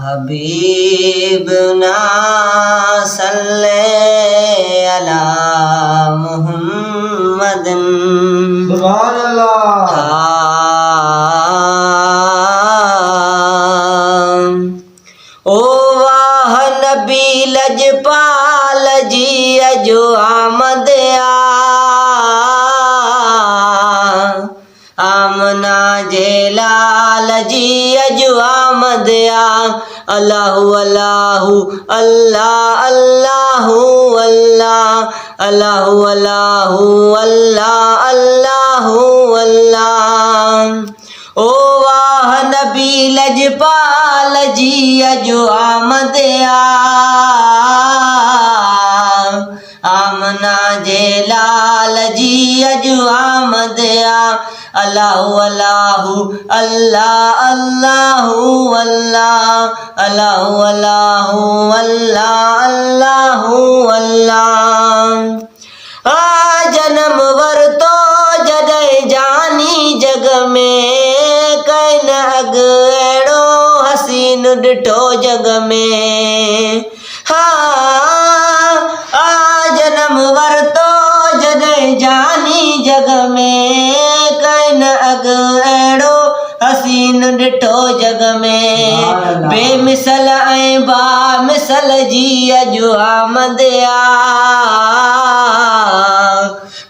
हबीबना सल्ले अला मुहम्मदिन सुभान अल्लाह। ओ वाह नबी लजपाल जी अजो आमद आमना जेलाल जी अजो आमद अल्लाहु अल्लाहु अल्लाह अल्लाहु अल्लाह अल्लाहु अल्लाहु अल्लाह अल्लाहु अल्लाह। ओ वाह नबी लजपाल जी अजो आमद आमना जेलाल जी अजो आमद अल्लाहु अल्लाहु अल्लाह अल्लाहु अल्लाह अल्लाहु अल्लाहु अल्लाह अल्लाहु अल्लाह। जन्म वर तो जॾहिं जानी जग में कैन अग अहिड़ो हसीन ॾिठो जग में। जन्म वर तो जॾहिं जानी जग में कैन अग अहिड़ो हसीन ॾिठो जग में। बेमिसल ऐं बामिसल जी अजो आमद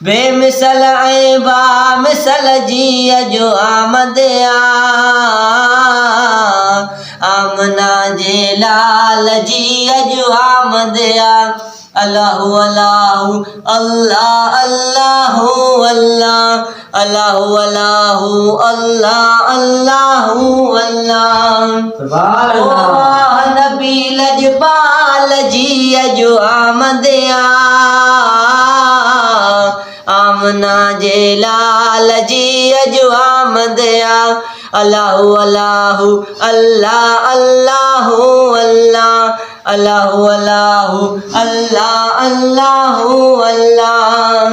बेमिसल ऐं बामिसल जी अजो आमद आमना जेलाल जी अजो आमद अल्लाहु अल्लाहु अल्लाह अल्लाहु अल्लाह अल्लाहु अल्लाहु अल्लाह अल्लाहु अल्लाह। ओ नबी लजपाल जी अजो आमद आमना जेलाल जी अजो आमद अल्लाहु अल्लाहु अल्लाह अल्लाहु अल्लाह अल्लाहु अल्लाहु अल्लाह अल्लाहु अल्लाह।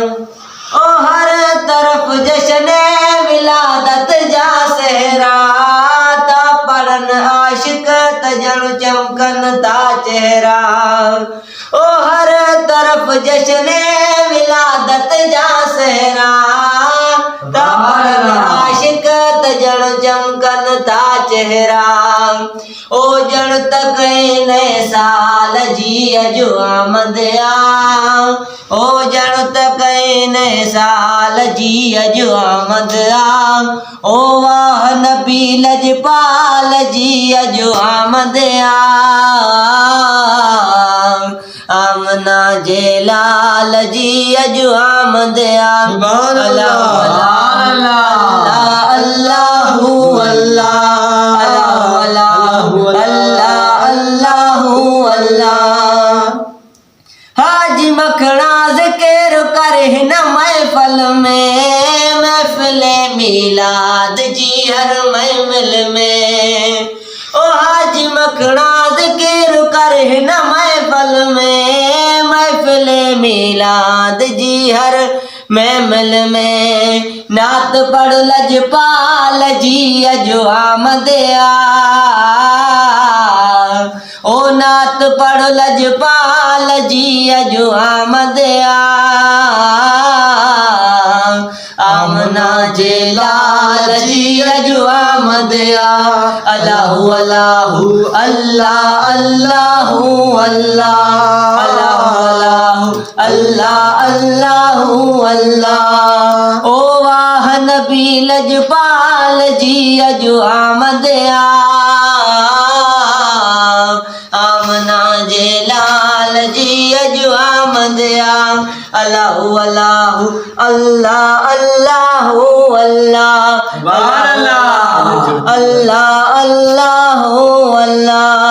ओ हर तरफ जश्न विलादत जा सहरा ता पढ़न आशिक तजण चमकन ता चेहरा। ओ हर तरफ जश्न विलादत जा सहरा ता पढ़न आशिक तजण चमकन ता चेहरा। ओ जण तक नए साल जी अजो आमद ओ जण तक नए साल जी अजो आमद ओ वाह नबी लजपाल जी अजो आमद आमना जेलाल जी अजो आमद अल्लाहु अल्लाहु अल्लाह अल्लाहु अल्लाहु अल्लाह। हाजी मखना ज़िक्र करे हिन महफिल में महफिल मिलाद जी हर महफिल में। ओ हाजी मखना ज़िक्र करे हिन महफिल में महफिल मिलाद जी हर महफिल में। नात पढ़ लजपाल जी अजो आमद ओ नात पढ़ लजपाल जी अजो आमद आमना जेलाल जी अजो आमद अल्लाहु अल्लाहु अल्लाह अल्लाहु अल्लाह अल्लाहु अल्लाह अल्लाहु अल्लाह। ओ वाह नबी लजपाल जी अजो आमद आमना जेलाल जी अजो आमद अल्लाहु अल्लाहु अल्लाह अल्लाहु अल्लाह अल्लाह अल्लाहु अल्लाह।